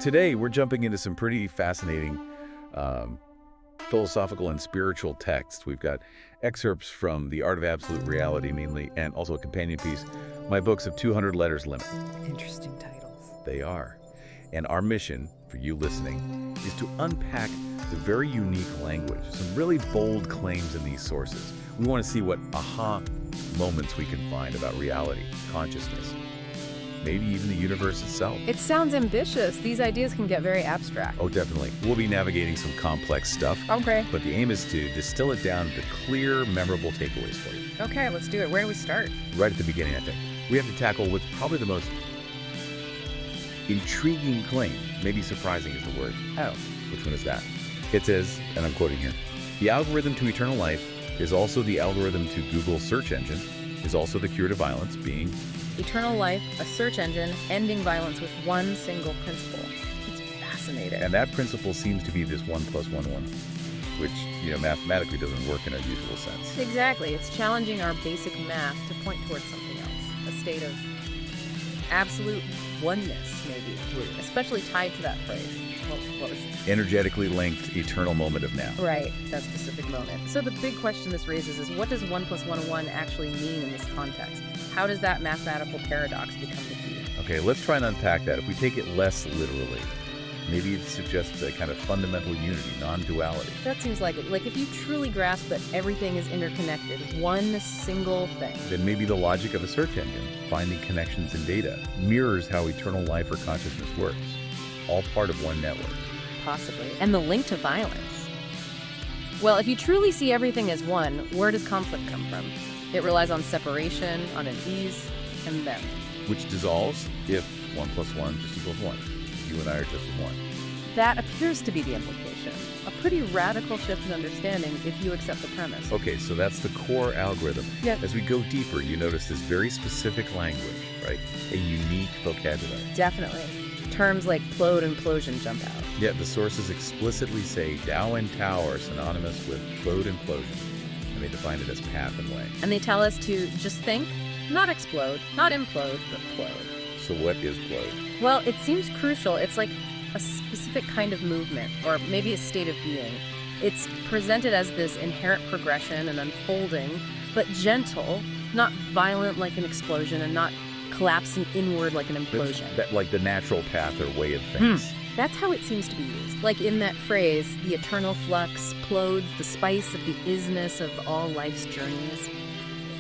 Today, we're jumping into some pretty fascinating um, philosophical and spiritual texts. We've got excerpts from The Art of Absolute Reality, mainly, and also a companion piece, my books of 200 Letters Limit. Interesting titles. They are. And our mission, for you listening, is to unpack the very unique language, some really bold claims in these sources. We want to see what aha moments we can find about reality, consciousness, maybe even the universe itself. It sounds ambitious. These ideas can get very abstract. Oh, definitely. We'll be navigating some complex stuff. Okay. But the aim is to distill it down to clear, memorable takeaways for you. Okay, let's do it. Where do we start? Right at the beginning, I think. We have to tackle what's probably the most intriguing claim. Maybe surprising is the word. Oh. Which one is that? It says, and I'm quoting here, "The algorithm to eternal life is also the algorithm to Google search engine, is also the cure to violence, being..." Eternal life, a search engine, ending violence with one single principle. It's fascinating. And that principle seems to be this 1 + 1, 1, which, mathematically doesn't work in our usual sense. Exactly. It's challenging our basic math to point towards something else. A state of absolute oneness, maybe. Especially tied to that phrase. What was it? Energetically linked eternal moment of now. Right, that specific moment. So the big question this raises is, what does 1 + 1 = 1 actually mean in this context? How does that mathematical paradox become the key? Okay, let's try and unpack that. If we take it less literally, maybe it suggests a kind of fundamental unity, non-duality. That seems like it. Like if you truly grasp that everything is interconnected, one single thing. Then maybe the logic of a search engine, finding connections in data, mirrors how eternal life or consciousness works. All part of one network. Possibly. And the link to violence. Well, if you truly see everything as one, where does conflict come from? It relies on separation, on unease, and them. Which dissolves if 1 + 1 just equals 1. You and I are just one. That appears to be the implication. A pretty radical shift in understanding if you accept the premise. Okay, so that's the core algorithm. Yeah. As we go deeper, you notice this very specific language, right? A unique vocabulary. Definitely. Terms like plode and implosion jump out. Yet the sources explicitly say Tao and Tao are synonymous with plode and implosion, and they define it as path and way. And they tell us to just think, not explode, not implode, but plode. So what is plode? Well, it seems crucial. It's like a specific kind of movement, or maybe a state of being. It's presented as this inherent progression and unfolding, but gentle, not violent like an explosion, and not collapsing inward like an implosion. That, like the natural path or way of things. That's how it seems to be used. Like in that phrase, the eternal flux plodes the spice of the isness of all life's journeys.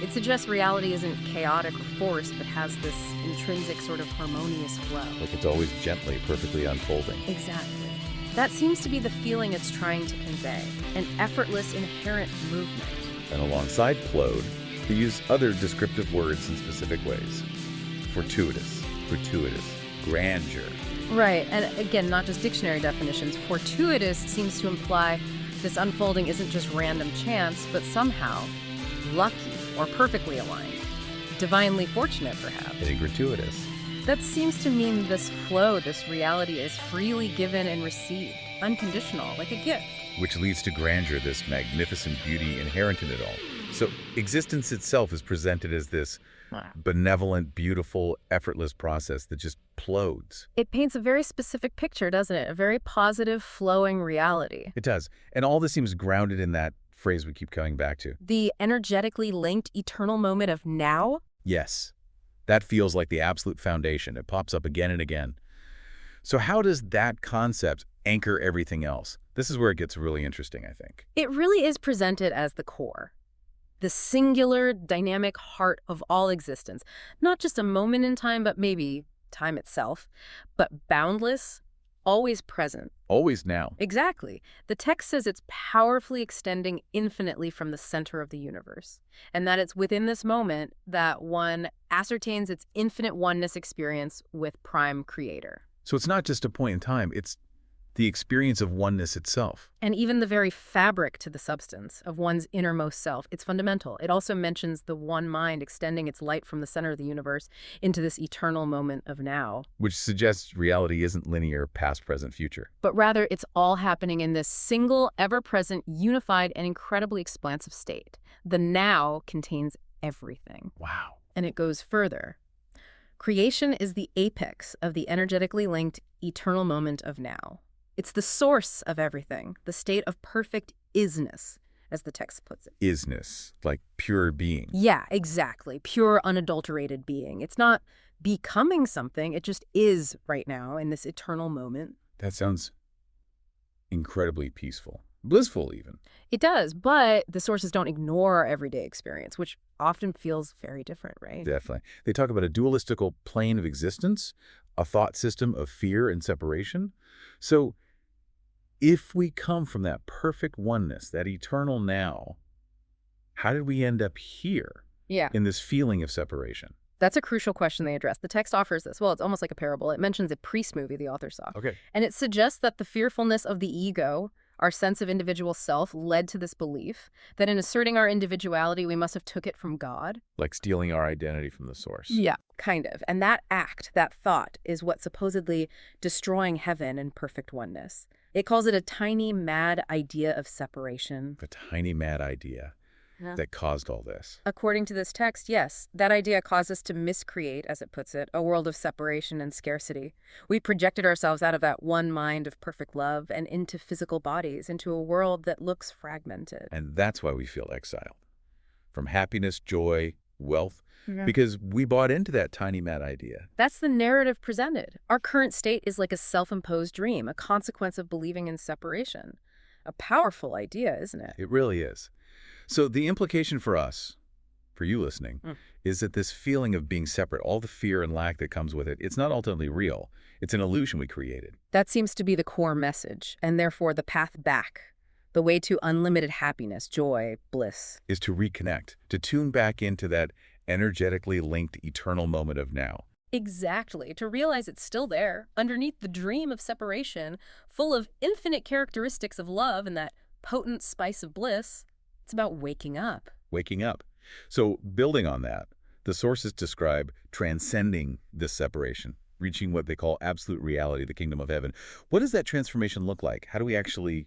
It suggests reality isn't chaotic or forced, but has this intrinsic sort of harmonious flow. Like it's always gently, perfectly unfolding. Exactly. That seems to be the feeling it's trying to convey, an effortless, inherent movement. And alongside plode, they use other descriptive words in specific ways. Fortuitous, gratuitous, grandeur. Right, and again, not just dictionary definitions. Fortuitous seems to imply this unfolding isn't just random chance, but somehow lucky or perfectly aligned. Divinely fortunate, perhaps. And gratuitous. That seems to mean this flow, this reality is freely given and received, unconditional, like a gift. Which leads to grandeur, this magnificent beauty inherent in it all. So existence itself is presented as this benevolent, beautiful, effortless process that just plodes. It paints a very specific picture, doesn't it? A very positive, flowing reality. It does. And all this seems grounded in that phrase we keep coming back to. The energetically linked eternal moment of now? Yes. That feels like the absolute foundation. It pops up again and again. So how does that concept anchor everything else? This is where it gets really interesting, I think. It really is presented as the core. The singular, dynamic heart of all existence. Not just a moment in time, but maybe time itself. But boundless, always present. Always now. Exactly. The text says it's powerfully extending infinitely from the center of the universe. And that it's within this moment that one ascertains its infinite oneness experience with Prime Creator. So it's not just a point in time, it's the experience of oneness itself. And even the very fabric to the substance of one's innermost self. It's fundamental. It also mentions the one mind extending its light from the center of the universe into this eternal moment of now. Which suggests reality isn't linear, past, present, future. But rather, it's all happening in this single, ever-present, unified, and incredibly expansive state. The now contains everything. Wow. And it goes further. Creation is the apex of the energetically linked eternal moment of now. It's the source of everything, the state of perfect isness, as the text puts it. Isness, like pure being. Yeah, exactly. Pure, unadulterated being. It's not becoming something, it just is right now in this eternal moment. That sounds incredibly peaceful. Blissful, even. It does, but the sources don't ignore our everyday experience, which often feels very different, right? Definitely. They talk about a dualistical plane of existence, a thought system of fear and separation. So if we come from that perfect oneness, that eternal now, how did we end up here Yeah. in this feeling of separation? That's a crucial question they address. The text offers this. Well, it's almost like a parable. It mentions a priest movie the author saw. Okay. And it suggests that the fearfulness of the ego, our sense of individual self, led to this belief that in asserting our individuality, we must have took it from God. Like stealing our identity from the source. Yeah, kind of. And that act, that thought, is what's supposedly destroying heaven and perfect oneness. It calls it a tiny, mad idea of separation. A tiny mad idea Yeah. that caused all this. According to this text, yes, that idea caused us to miscreate, as it puts it, a world of separation and scarcity. We projected ourselves out of that one mind of perfect love and into physical bodies, into a world that looks fragmented. And that's why we feel exiled. From happiness, joy, wealth, Yeah. because we bought into that tiny mad idea. That's the narrative presented. Our current state is like a self-imposed dream, a consequence of believing in separation. A powerful idea, isn't it? It really is. So the implication for us, for you listening, is that this feeling of being separate, all the fear and lack that comes with it, it's not ultimately real. It's an illusion we created. That seems to be the core message, and therefore the path back, the way to unlimited happiness, joy, bliss. Is to reconnect, to tune back into that energetically linked eternal moment of now. Exactly, to realize it's still there, underneath the dream of separation, full of infinite characteristics of love and that potent spice of bliss. It's about waking up. Waking up. So building on that, the sources describe transcending this separation, reaching what they call absolute reality, the kingdom of heaven. What does that transformation look like? How do we actually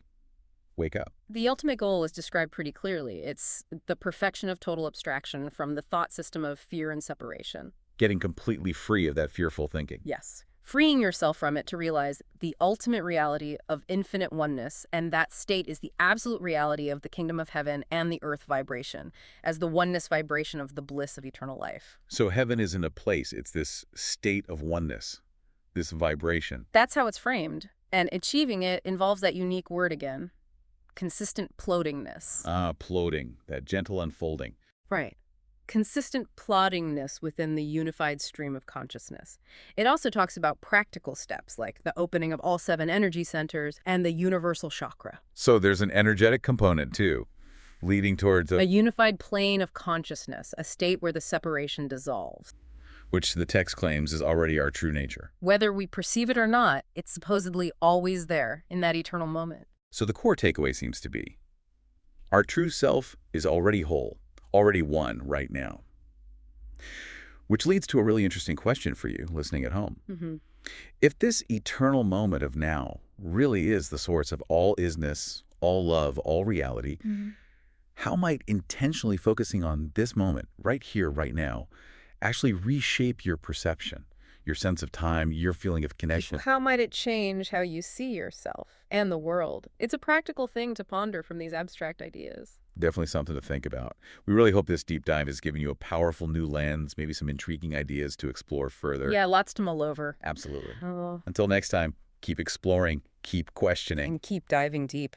wake up? The ultimate goal is described pretty clearly. It's the perfection of total abstraction from the thought system of fear and separation. Getting completely free of that fearful thinking. Yes. Freeing yourself from it to realize the ultimate reality of infinite oneness, and that state is the absolute reality of the kingdom of heaven and the earth vibration, as the oneness vibration of the bliss of eternal life. So heaven isn't a place, it's this state of oneness, this vibration. That's how it's framed, and achieving it involves that unique word again, consistent ploddingness. Plodding, that gentle unfolding. Right. Consistent ploddingness within the unified stream of consciousness. It also talks about practical steps like the opening of all 7 energy centers and the universal chakra. So there's an energetic component too, leading towards A unified plane of consciousness, a state where the separation dissolves. which the text claims is already our true nature. Whether we perceive it or not, it's supposedly always there in that eternal moment. So the core takeaway seems to be, our true self is already whole, already one right now. Which leads to a really interesting question for you listening at home. If this eternal moment of now really is the source of all isness, all love, all reality, how might intentionally focusing on this moment, right here, right now, actually reshape your perception, your sense of time, your feeling of connection? How might it change how you see yourself and the world? It's a practical thing to ponder from these abstract ideas. Definitely something to think about. We really hope this deep dive has given you a powerful new lens, maybe some intriguing ideas to explore further. Yeah, lots to mull over. Absolutely. Oh, Until next time, keep exploring, keep questioning. and keep diving deep.